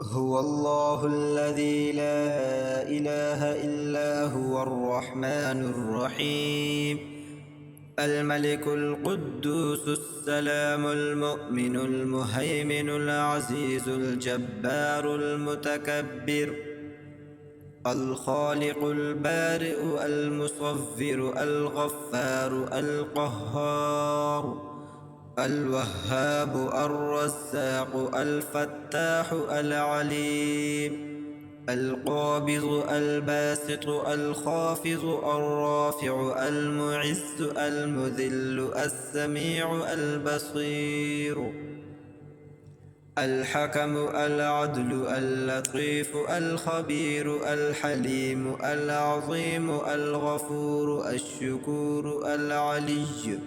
هو الله الذي لا إله إلا هو الرحمن الرحيم الملك القدوس السلام المؤمن المهيمن العزيز الجبار المتكبر الخالق البارئ المصور الغفار القهار الوهاب الرزاق الفتاح العليم القابض الباسط الخافض الرافع المعز المذل السميع البصير الحكم العدل اللطيف الخبير الحليم العظيم الغفور الشكور العلي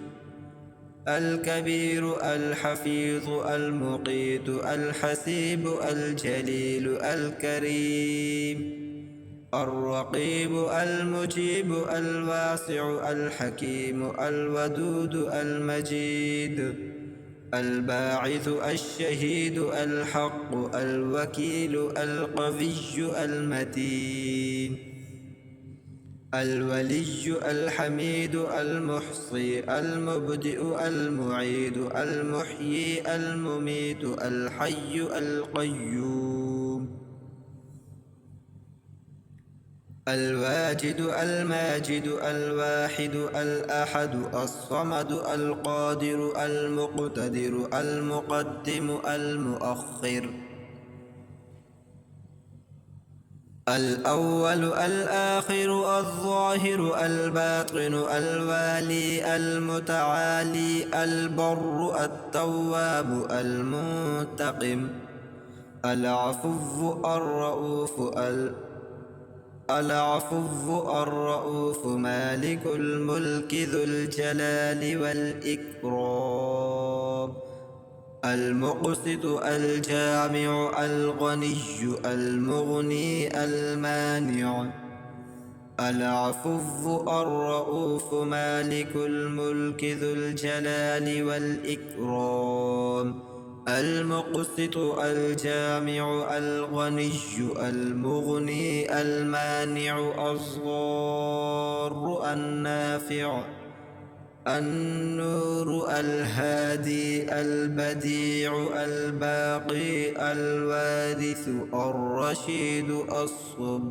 الكبير الحفيظ المقيت الحسيب الجليل الكريم الرقيب المجيب الواسع الحكيم الودود المجيد الباعث الشهيد الحق الوكيل القوي المتين الولي الحميد المحصي المبدئ المعيد المحيي المميت الحي القيوم الواجد الماجد الواحد الأحد الصمد القادر المقتدر المقدم المؤخر الأول الآخر الظاهر الباطن الوالي المتعالي البر التواب المنتقم العفو الرؤوف مالك الملك ذو الجلال والإكرام المقسط الجامع الغني المغني المانع العفو الرؤوف مالك الملك ذو الجلال والإكرام المقسط الجامع الغني المغني المانع الضار النافع النور الهادي البديع الباقي الوارث الرشيد الصبور.